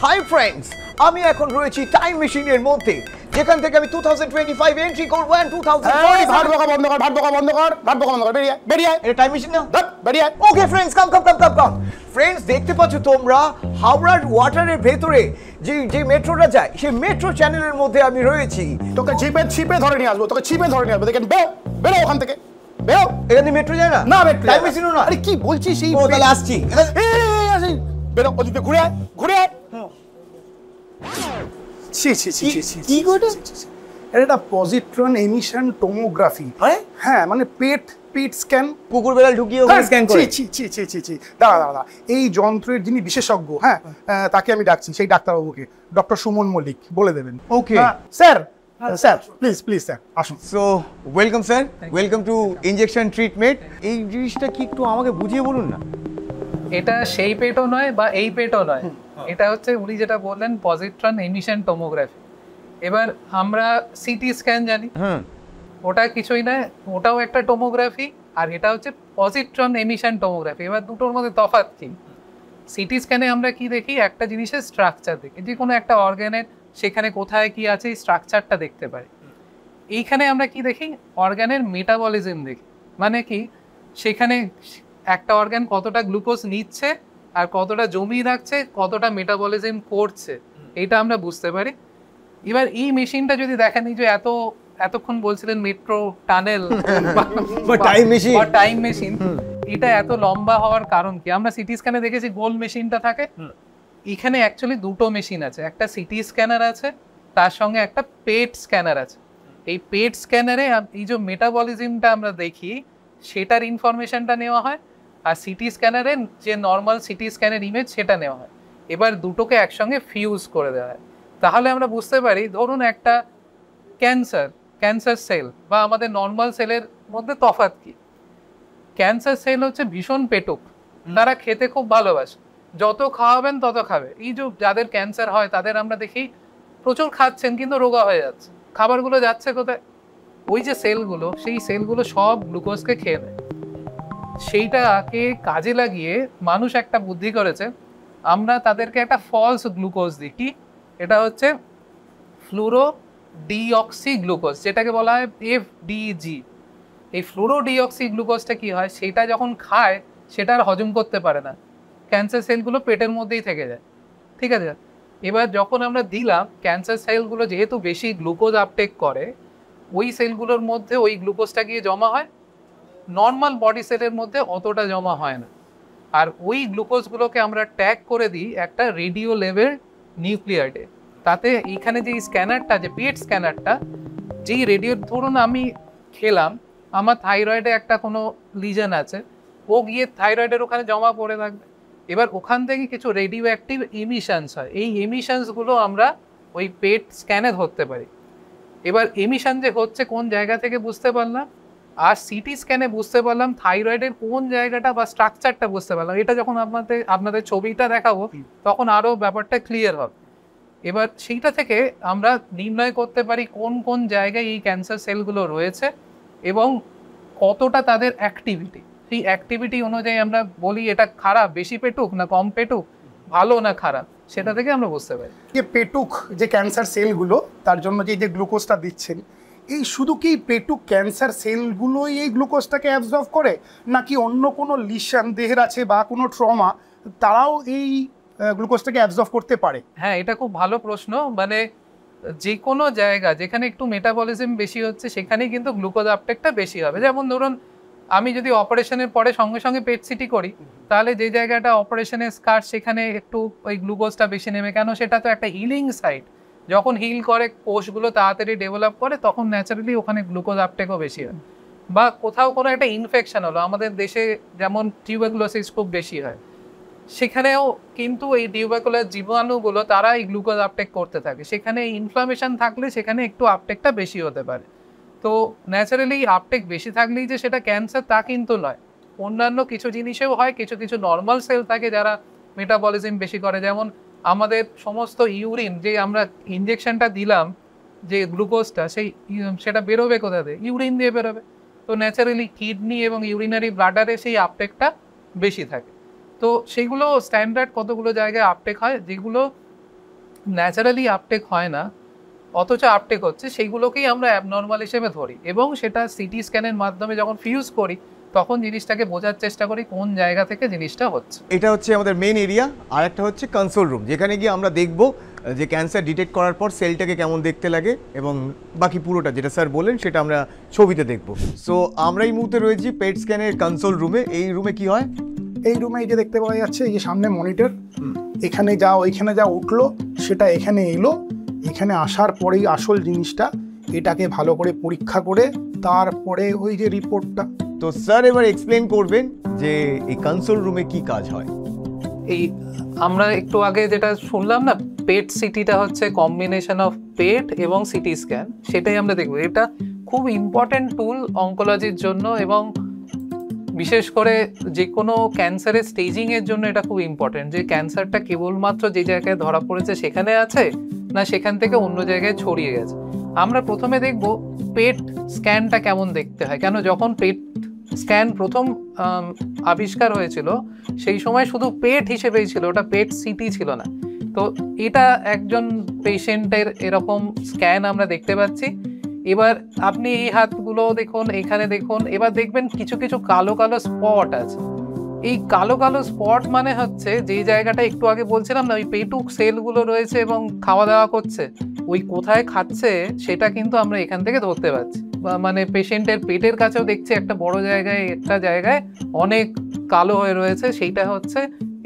Hi friends, আমি এখন রয়েছি টাইম মেশিনের মধ্যে, যেখান থেকে আমি 2025 এন্ট্রি করব এন্ড 2040 ভাট বকা বন্ধ কর, ভাট বকা বন্ধ কর, ভাট বকা বন্ধ কর, বেরিয়ে বেরিয়ে। এটা টাইম মেশিন না? বেরিয়ে। ওকে ফ্রেন্ডস, কাম কাম কাম কাম কাম। ফ্রেন্ডস, দেখতে পাচ্ছ তোমরা হাওড়ার ওয়াটারের ভেতরে যে মেট্রোটা যায়, সেই মেট্রো চ্যানেলের মধ্যে আমি রয়েছি। তোকে ছিপে ধরে নিয়ে আসবো, তোকে ছিপে ধরে নিয়ে আসবো। দেখেন বেরো ওখান থেকে, বেরো। এখানে মেট্রো যায় না? না মেট্রো টাইম মেশিনও না। আরে কি বলছিস? এই ও তাহলে আসছি। এই বেরো, ওদিকে ঘুরে আয়, ঘুরে আয়। ছি ছি ছি ছি কি গোটা? এটা পজিট্রন এমিশন টোমোগ্রাফি। হ্যাঁ, মানে পেট স্ক্যান। কুকুর বেড়াল ঢুকিয়ে ওখানে স্ক্যান করে। ছি ছি ছি ছি ছি। দাঁড়া, এই যন্ত্রের যিনি বিশেষজ্ঞ, হ্যাঁ, তাকে আমি ডাকছি, সেই ডাক্তারবাবুকে, ডক্টর সুমন মল্লিক, বলে দেবেন। ওকে স্যার, প্লিজ স্যার আসুন। So welcome sir, welcome to injection treatment. এই জিনিসটা কি একটু আমাকে বুঝিয়ে বলুন না। এটা সেই পেটও নয় বা এই পেটও নয়, এটা হচ্ছে উনি যেটা বললেন পজিট্রন এমিশন টোমোগ্রাফি। এবার আমরা সিটি স্ক্যান জানি, ওটা কিছুই নয়, ওটাও একটা টোমোগ্রাফি, আর এটা হচ্ছে পজিট্রন এমিশন টোমোগ্রাফি। এবার দুটোর মধ্যে তফাৎ কি? সিটি স্ক্যানে আমরা কি দেখি? একটা জিনিসের স্ট্রাকচার দেখি, যে কোনো একটা অর্গানের সেখানে কোথায় কি আছে এই স্ট্রাকচারটা দেখতে পারি। এইখানে আমরা কি দেখি? অর্গানের মেটাবলিজম দেখি। মানে কি, সেখানে একটা অর্গান কতটা গ্লুকোজ নিচ্ছে আর কতটা জমিয়ে রাখছে, কতটা মেটাবলিজম করছে, এটা আমরা বুঝতে পারি। এবার এই মেশিনটা যদি দেখেন, এই যে এতক্ষণ বলছিলেন মেট্রো টানেল বা টাইম মেশিন, এটা এত লম্বা হওয়ার কারণ কি? আমরা সিটি স্ক্যানে দেখেছি গোল মেশিনটা থাকে, এখানে অ্যাকচুয়ালি দুটো মেশিন আছে, একটা সিটি স্ক্যানার আছে, তার সঙ্গে একটা পেট স্ক্যানার আছে। এই পেট স্ক্যানারে এই যে মেটাবলিজমটা আমরা দেখি সেটার ইনফরমেশনটা নেওয়া হয়, আর সিটি স্ক্যানারে যে নর্মাল সিটি স্ক্যানের ইমেজ সেটা নেওয়া হয়। এবার দুটোকে একসঙ্গে ফিউজ করে দেওয়া হয়, তাহলে আমরা বুঝতে পারি ধরুন একটা ক্যান্সার সেল বা আমাদের নর্মাল সেলের মধ্যে তফাৎ কি। ক্যান্সার সেল হচ্ছে ভীষণ পেটুক, তারা খেতে খুব ভালোবাসে, যত খাওয়াবেন তত খাবে। এই যে যাদের ক্যান্সার হয় তাদের আমরা দেখি প্রচুর খাচ্ছেন কিন্তু রোগা হয়ে যাচ্ছে, খাবারগুলো যাচ্ছে কোথায়? ওই যে সেলগুলো, সেই সেলগুলো সব গ্লুকোজকে খেয়ে নেয়। সেইটাকে কাজে লাগিয়ে মানুষ একটা বুদ্ধি করেছে, আমরা তাদেরকে একটা ফলস গ্লুকোজ দিই। কি? এটা হচ্ছে ফ্লুরো ডিঅক্সি গ্লুকোজ, যেটাকে বলা হয় FDG। এই ফ্লুরো ডিঅক্সি গ্লুকোজটা কি হয়? সেটা যখন খায় সেটা আর হজম করতে পারে না, ক্যান্সার সেলগুলো পেটের মধ্যেই থেকে যায়, ঠিক আছে? এবার যখন আমরা দিলাম, ক্যান্সার সেলগুলো যেহেতু বেশি গ্লুকোজ আপটেক করে, ওই সেলগুলোর মধ্যে ওই গ্লুকোজটা গিয়ে জমা হয়, নর্মাল বডি সেলের মধ্যে অতটা জমা হয় না। আর ওই গ্লুকোজগুলোকে আমরা ট্যাগ করে দিই একটা রেডিও লেভেল নিউক্লিয়াইডে। তাতে এইখানে যে স্ক্যানারটা, যে পেট স্ক্যানারটা, যেই রেডিও, ধরুন আমি খেলাম, আমার থাইরয়েডে একটা কোনো লিজন আছে, ও গিয়ে থাইরয়েডের ওখানে জমা পড়ে থাকবে। এবার ওখান থেকে কিছু রেডিও অ্যাক্টিভ এমিশনস হয়, এই এমিশনসগুলো আমরা ওই পেট স্ক্যানে ধরতে পারি। এবার এমিশন যে হচ্ছে কোন জায়গা থেকে বুঝতে পারলাম, আর সিটি স্ক্যানে বুঝতে পারলাম থাইরয়েডের কোন জায়গাটা বা স্ট্রাকচারটা বুঝতে পারলাম। এটা যখন আপনাদের ছবিটা দেখাবো তখন আরও ব্যাপারটা ক্লিয়ার হবে। এবার সেইটা থেকে আমরা নির্ণয় করতে পারি কোন কোন জায়গায় এই ক্যান্সার সেলগুলো রয়েছে এবং কতটা তাদের অ্যাক্টিভিটি। সেই অ্যাক্টিভিটি অনুযায়ী আমরা বলি এটা খারাপ, বেশি পেটুক না কম পেটুক, ভালো না খারাপ, সেটা থেকে আমরা বুঝতে পারি। যে পেটুক যে ক্যান্সার সেলগুলো, তার জন্য যে গ্লুকোজটা দিচ্ছেন, এই শুধু কি পেটুক ক্যান্সার সেলগুলোই এই গ্লুকোজটাকে অ্যাবজর্ব করে, নাকি অন্য কোনো লিশন দেহের আছে বা কোনো ট্রমা, তারাও এই গ্লুকোজটাকে অ্যাবজর্ব করতে পারে? হ্যাঁ, এটা খুব ভালো প্রশ্ন। মানে যে কোনো জায়গা যেখানে একটু মেটাবলিজম বেশি হচ্ছে সেখানেই কিন্তু গ্লুকোজ আপটেকটা বেশি হবে। যেমন ধরুন আমি যদি অপারেশনের পরে সঙ্গে সঙ্গে পেট সিটি করি, তাহলে যে জায়গাটা অপারেশনের স্কার সেখানে একটু ওই গ্লুকোজটা বেশি নেবে। কেন? সেটা তো একটা হিলিং সাইট, যখন হিল করে কোষগুলো তাড়াতাড়ি ডেভেলপ করে, তখন ন্যাচারালি ওখানে গ্লুকোজ আপটেকও বেশি হয়। বা কোথাও কোনো একটা ইনফেকশন হলো, আমাদের দেশে যেমন টিউবারকুলোসিস খুব বেশি হয়, সেখানেও কিন্তু এই টিউবারকুলার জীবাণুগুলো তারা এই গ্লুকোজ আপটেক করতে থাকে। সেখানে ইনফ্লামেশন থাকলে সেখানে একটু আপটেকটা বেশি হতে পারে। তো ন্যাচারালি আপটেক বেশি থাকলেই যে সেটা ক্যান্সার তা কিন্তু নয়, অন্যান্য কিছু জিনিসেও হয়। কিছু কিছু নর্মাল সেল থাকে যারা মেটাবলিজম বেশি করে, যেমন আমাদের সমস্ত ইউরিন, যে আমরা ইনজেকশনটা দিলাম যে গ্লুকোজটা, সেটা বেরোবে কোথা দিয়ে? ইউরিন দিয়ে বেরোবে। তো ন্যাচারালি কিডনি এবং ইউরিনারি ব্লাডারে সেই আপটেকটা বেশি থাকে। তো সেইগুলো স্ট্যান্ডার্ড কতগুলো জায়গায় আপটেক হয়, যেগুলো ন্যাচারালি আপটেক হয় না অথচ আপটেক হচ্ছে, সেইগুলোকেই আমরা অ্যাবনর্মাল হিসেবে ধরি এবং সেটা সিটি স্ক্যানের মাধ্যমে যখন ফিউজ করি তখন জিনিসটাকে বোঝার চেষ্টা করি কোন জায়গা থেকে জিনিসটা হচ্ছে। এটা হচ্ছে আমাদের মেন এরিয়া, আর একটা হচ্ছে কনসোল রুম, যেখানে গিয়ে আমরা দেখব যে ক্যান্সার ডিটেক্ট করার পর সেলটাকে কেমন দেখতে লাগে এবং বাকি পুরোটা যেটা স্যার বলেন সেটা আমরা ছবিতে দেখব। সো আমরা এই মুহূর্তে রয়েছি পেট স্ক্যানের কনসোল রুমে। এই রুমে কি হয়? এই রুমে এই যে দেখতে পাওয়া যাচ্ছে, এই যে সামনে মনিটর, এখানে যা ওইখানে যা উঠলো সেটা এখানে এলো, এখানে আসার পরেই আসল জিনিসটা এটাকে ভালো করে পরীক্ষা করে তারপরে ওই যে রিপোর্টটা। তো স্যার এবার এক্সপ্লেন করবেন যে এই কনসোল রুমে কি কাজ হয়। এই আমরা একটু আগে যেটা শুনলাম না, পেট সিটিটা হচ্ছে কম্বিনেশন অফ পেট এবং সিটি স্ক্যান, সেটাই আমরা দেখব। এটা খুব ইম্পর্টেন্ট টুল অঙ্কোলজির জন্য এবং বিশেষ করে যে কোনো ক্যান্সারের স্টেজিংয়ের জন্য এটা খুব ইম্পর্টেন্ট, যে ক্যান্সারটা কেবলমাত্র যে জায়গায় ধরা পড়েছে সেখানে আছে না সেখান থেকে অন্য জায়গায় ছড়িয়ে গেছে। আমরা প্রথমে দেখব পেট স্ক্যানটা কেমন দেখতে হয়। কেন, যখন পেট স্ক্যান প্রথম আবিষ্কার হয়েছিল সেই সময় শুধু পেট হিসেবেই ছিল, ওটা পেট সিটি ছিল না। তো এটা একজন পেশেন্টের এরকম স্ক্যান আমরা দেখতে পাচ্ছি। এবার আপনি এই হাতগুলো দেখুন, এখানে দেখুন, এবার দেখবেন কিছু কিছু কালো কালো স্পট আছে। এই কালো কালো স্পট মানে হচ্ছে যে জায়গাটা একটু আগে বলছিলাম না ওই পেটুক সেলগুলো রয়েছে এবং খাওয়া দাওয়া করছে, ওই কোথায় খাচ্ছে সেটা কিন্তু আমরা এখান থেকে ধরতে পারছি। মানে পেশেন্টের পেটের কাছেও দেখছি একটা বড় জায়গায় একটা জায়গায় অনেক কালো হয়ে রয়েছে, সেইটা হচ্ছে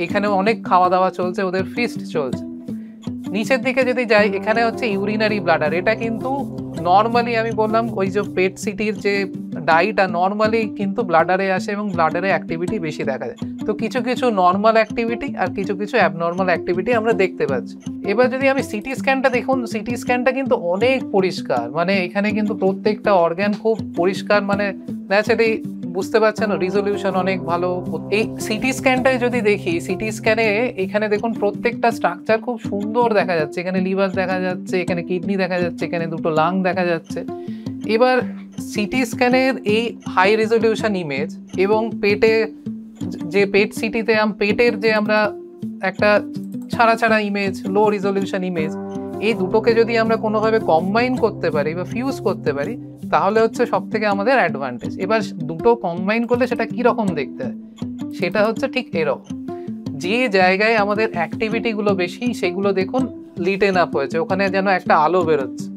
এখানে অনেক খাওয়া দাওয়া চলছে, ওদের ফিস্ট চলছে। নিচের দিকে যদি যাই, এখানে হচ্ছে ইউরিনারি ব্লাডার। এটা কিন্তু নর্মালি আমি বললাম ওই যে পেট সিটির যে ডাইটা নর্মালি কিন্তু ব্লাডারে আসে এবং ব্লাডারে অ্যাক্টিভিটি বেশি দেখা যায়। তো কিছু কিছু নর্মাল অ্যাক্টিভিটি আর কিছু কিছু অ্যাবনর্মাল অ্যাক্টিভিটি আমরা দেখতে পাচ্ছি। এবার যদি আমি সিটি স্ক্যানটা দেখুন, সিটি স্ক্যানটা কিন্তু অনেক পরিষ্কার, মানে এখানে কিন্তু প্রত্যেকটা অর্গান খুব পরিষ্কার, মানে ন্যাচারালি বুঝতে পারছেন রিজলিউশন অনেক ভালো। এই সিটি স্ক্যানটায় যদি দেখি, সিটি স্ক্যানে এখানে দেখুন প্রত্যেকটা স্ট্রাকচার খুব সুন্দর দেখা যাচ্ছে। এখানে লিভার দেখা যাচ্ছে, এখানে কিডনি দেখা যাচ্ছে, এখানে দুটো লাং দেখা যাচ্ছে। এবার সিটি স্ক্যানের এই হাই রেজলিউশন ইমেজ এবং পেটে যে পেট সিটিতে পেটের যে আমরা একটা ছাড়া ছাড়া ইমেজ, লো রেজলিউশন ইমেজ, এই দুটোকে যদি আমরা কোনোভাবে কম্বাইন করতে পারি বা ফিউজ করতে পারি তাহলে হচ্ছে সব থেকে আমাদের অ্যাডভান্টেজ। এবার দুটো কম্বাইন করলে সেটা কীরকম দেখতে হয়, সেটা হচ্ছে ঠিক এরকম। যে জায়গায় আমাদের অ্যাক্টিভিটিগুলো বেশি সেগুলো দেখুন লিটেন আপ হয়েছে, ওখানে যেন একটা আলো বেরোচ্ছে।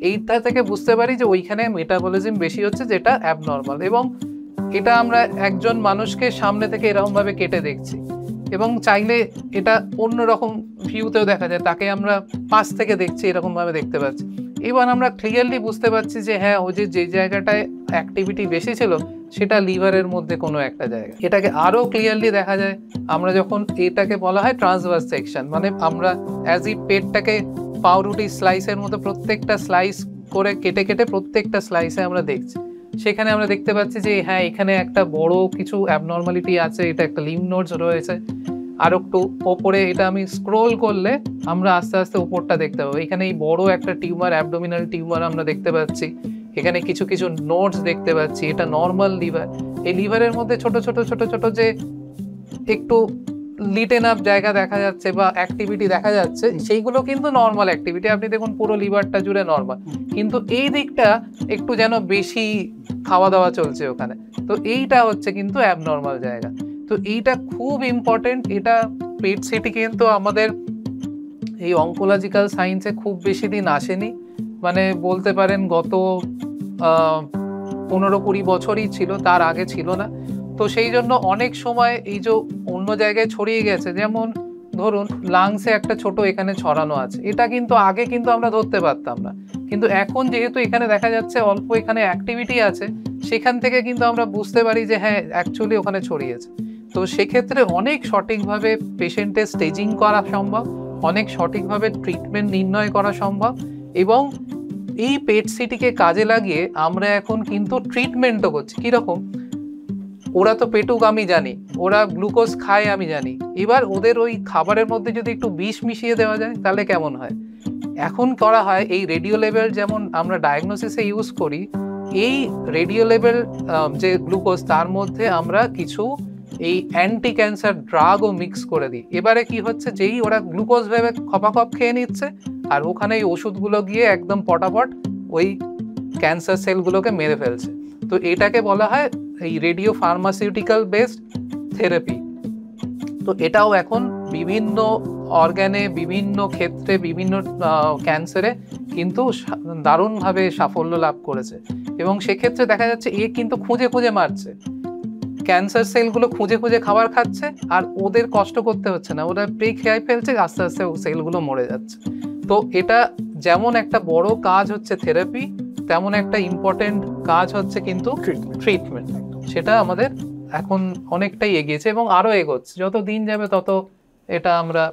এইটা থেকে বুঝতে পারি যে ওইখানে মেটাবলিজম বেশি হচ্ছে, যেটা অ্যাবনর্মাল। এবং এটা আমরা একজন মানুষকে সামনে থেকে এরকমভাবে কেটে দেখছি এবং চাইলে এটা অন্যরকম ভিউতেও দেখা যায়, তাকে আমরা পাশ থেকে দেখছি এরকমভাবে দেখতে পাচ্ছি। এবার আমরা ক্লিয়ারলি বুঝতে পারছি যে হ্যাঁ, ও যে জায়গাটায় অ্যাক্টিভিটি বেশি ছিল সেটা লিভারের মধ্যে কোনো একটা জায়গা। এটাকে আরও ক্লিয়ারলি দেখা যায় আমরা যখন এটাকে বলা হয় ট্রান্সভার্স সেকশন, মানে আমরা অ্যাজ ই পেটটাকে পাউরুটি স্লাইসের মতো প্রত্যেকটা স্লাইস করে কেটে কেটে প্রত্যেকটা স্লাইসে আমরা দেখছি। সেখানে আমরা দেখতে পাচ্ছি যে হ্যাঁ, এখানে একটা বড় কিছু অ্যাবনর্মালিটি আছে, এটা একটা লিম্ফ নোডস রয়েছে। আর একটু ওপরে এটা আমি স্ক্রোল করলে আমরা আস্তে আস্তে উপরটা দেখতে পাবো। এখানে এই বড় একটা টিউমার, অ্যাবডোমিনাল টিউমার আমরা দেখতে পাচ্ছি। এখানে কিছু কিছু নোডস দেখতে পাচ্ছি, এটা নর্মাল লিভার। এই লিভারের মধ্যে ছোট ছোট ছোট ছোট যে একটু লিটেন আপ জায়গা দেখা যাচ্ছে বা অ্যাক্টিভিটি দেখা যাচ্ছে, সেইগুলো কিন্তু নর্মাল অ্যাক্টিভিটি। আপনি দেখুন পুরো লিভারটা জুড়ে নর্মাল, কিন্তু এই দিকটা একটু যেন বেশি খাওয়া দাওয়া চলছে ওখানে। তো এইটা হচ্ছে কিন্তু অ্যাবনর্মাল জায়গা। তো এইটা খুব ইম্পর্টেন্ট। এটা পেট সিটি কিন্তু আমাদের এই অঙ্কোলজিক্যাল সায়েন্সে খুব বেশি দিন আসেনি, মানে বলতে পারেন গত 15-20 বছরই ছিল, তার আগে ছিল না। তো সেই জন্য অনেক সময় এই যে অন্য জায়গায় ছড়িয়ে গেছে, যেমন ধরুন লাংসে একটা ছোট এখানে ছড়ানো আছে, এটা কিন্তু আগে কিন্তু আমরা ধরতে পারতাম না, কিন্তু এখন যেহেতু এখানে দেখা যাচ্ছে অল্প এখানে অ্যাক্টিভিটি আছে, সেখান থেকে কিন্তু আমরা বুঝতে পারি যে হ্যাঁ অ্যাকচুয়ালি ওখানে ছড়িয়েছে। তো সেক্ষেত্রে অনেক সঠিকভাবে পেশেন্টের স্টেজিং করা সম্ভব, অনেক সঠিকভাবে ট্রিটমেন্ট নির্ণয় করা সম্ভব। এবং এই পেট সিটিকে কাজে লাগিয়ে আমরা এখন কিন্তু ট্রিটমেন্টও করছি। কীরকম, ওরা তো পেটুক আমি জানি, ওরা গ্লুকোজ খায় আমি জানি, এবার ওদের ওই খাবারের মধ্যে যদি একটু বিষ মিশিয়ে দেওয়া যায় তাহলে কেমন হয়। এখন করা হয় এই রেডিও লেভেল, যেমন আমরা ডায়াগনোসিসে ইউজ করি, এই রেডিও লেভেল যে গ্লুকোজ তার মধ্যে আমরা কিছু এই অ্যান্টি ক্যান্সার ড্রাগও মিক্স করে দিই। এবারে কি হচ্ছে, যেই ওরা গ্লুকোজ ভেবে খপাখপ খেয়ে নিচ্ছে, আর ওখানে এই ওষুধগুলো গিয়ে একদম পটাপট ওই ক্যান্সার সেলগুলোকে মেরে ফেলছে। তো এটাকে বলা হয় এই রেডিও ফার্মাসিউটিক্যাল বেসড থেরাপি। তো এটাও এখন বিভিন্ন অর্গানে, বিভিন্ন ক্ষেত্রে, বিভিন্ন ক্যান্সারে কিন্তু দারুণভাবে সাফল্য লাভ করেছে। এবং সেক্ষেত্রে দেখা যাচ্ছে এ কিন্তু খুঁজে খুঁজে মারছে, ক্যান্সার সেলগুলো খুঁজে খুঁজে খাবার খাচ্ছে, আর ওদের কষ্ট করতে হচ্ছে না, ওরা প্রে খেয়ে ফেলছে, আস্তে আস্তে সেলগুলো মরে যাচ্ছে। তো এটা যেমন একটা বড় কাজ হচ্ছে থেরাপি, তেমন একটা ইম্পর্টেন্ট কাজ হচ্ছে কিন্তু ট্রিটমেন্ট। সেটা আমাদের এখন অনেকটাই এগিয়েছে এবং আরো এগোচ্ছে, যত দিন যাবে তত এটা আমরা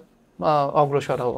অগ্রসর হব।